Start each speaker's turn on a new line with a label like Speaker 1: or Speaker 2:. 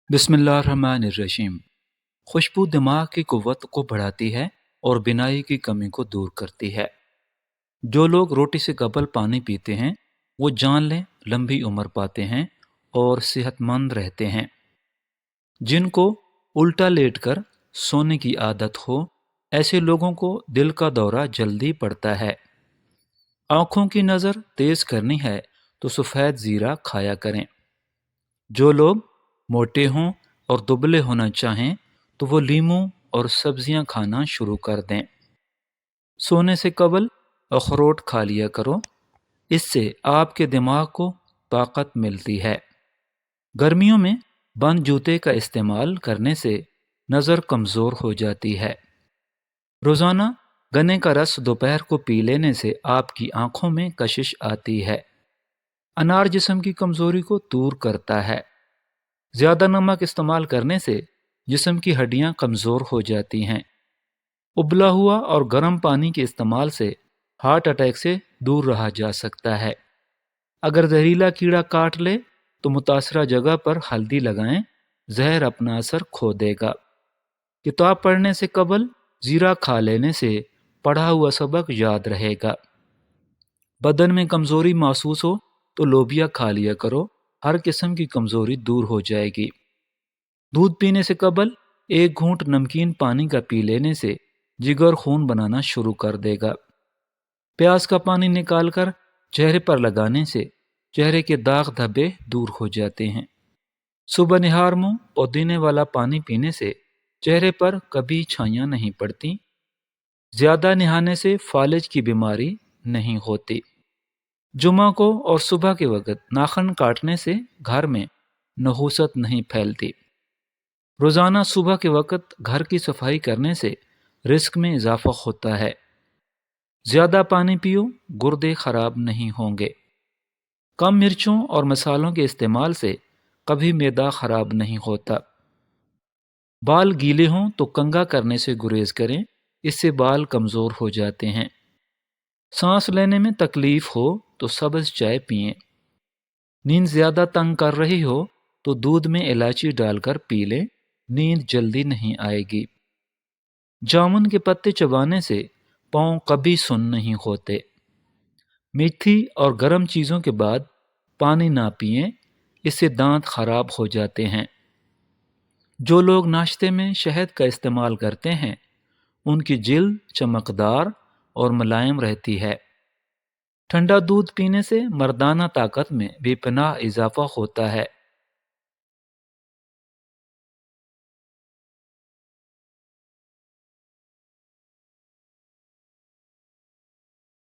Speaker 1: बिस्मिल्लाहिर्रहमानिर्रहीम। खुशबू दिमाग की कुव्वत को बढ़ाती है और बिनाई की कमी को दूर करती है। जो लोग रोटी से कबल पानी पीते हैं वो जान लें लंबी उम्र पाते हैं और सेहतमंद रहते हैं। जिनको उल्टा लेटकर सोने की आदत हो ऐसे लोगों को दिल का दौरा जल्दी पड़ता है। आँखों की नज़र तेज़ करनी है तो सफ़ेद ज़ीरा खाया करें। जो लोग मोटे हों और दुबले होना चाहें तो वो लीमू और सब्जियां खाना शुरू कर दें। सोने से कबल अखरोट खा लिया करो, इससे आपके दिमाग को ताकत मिलती है। गर्मियों में बंद जूते का इस्तेमाल करने से नज़र कमज़ोर हो जाती है। रोज़ाना गन्ने का रस दोपहर को पी लेने से आपकी आंखों में कशिश आती है। अनार जिस्म की कमज़ोरी को दूर करता है। ज़्यादा नमक इस्तेमाल करने से जिस्म की हड्डियां कमज़ोर हो जाती हैं। उबला हुआ और गर्म पानी के इस्तेमाल से हार्ट अटैक से दूर रहा जा सकता है। अगर जहरीला कीड़ा काट ले तो मुतासरा जगह पर हल्दी लगाएं, जहर अपना असर खो देगा। किताब पढ़ने से कबल ज़ीरा खा लेने से पढ़ा हुआ सबक याद रहेगा। बदन में कमज़ोरी महसूस हो तो लोबिया खा लिया करो, हर किस्म की कमज़ोरी दूर हो जाएगी। दूध पीने से कबल एक घूंट नमकीन पानी का पी लेने से जिगर खून बनाना शुरू कर देगा। प्याज का पानी निकालकर चेहरे पर लगाने से चेहरे के दाग धब्बे दूर हो जाते हैं। सुबह निहार मुंह पुदीने वाला पानी पीने से चेहरे पर कभी छाइयाँ नहीं पड़ती। ज़्यादा नहाने से फालिज की बीमारी नहीं होती। जुमा को और सुबह के वक्त नाखून काटने से घर में नहूसत नहीं फैलती। रोज़ाना सुबह के वक्त घर की सफाई करने से रिस्क में इजाफा होता है। ज़्यादा पानी पियो, गुर्दे खराब नहीं होंगे। कम मिर्चों और मसालों के इस्तेमाल से कभी मैदा खराब नहीं होता। बाल गीले हों तो कंघा करने से गुरेज करें, इससे बाल कमज़ोर हो जाते हैं। सांस लेने में तकलीफ हो तो सब्ज़ चाय पिएं। नींद ज़्यादा तंग कर रही हो तो दूध में इलायची डालकर पी लें, नींद जल्दी नहीं आएगी। जामुन के पत्ते चबाने से पाँव कभी सुन्न नहीं होते। मीठी और गर्म चीज़ों के बाद पानी ना पिएं, इससे दांत खराब हो जाते हैं। जो लोग नाश्ते में शहद का इस्तेमाल करते हैं उनकी जिल्द चमकदार और मुलायम रहती है। ठंडा दूध पीने से मर्दाना ताकत में बेपनाह इजाफा होता है।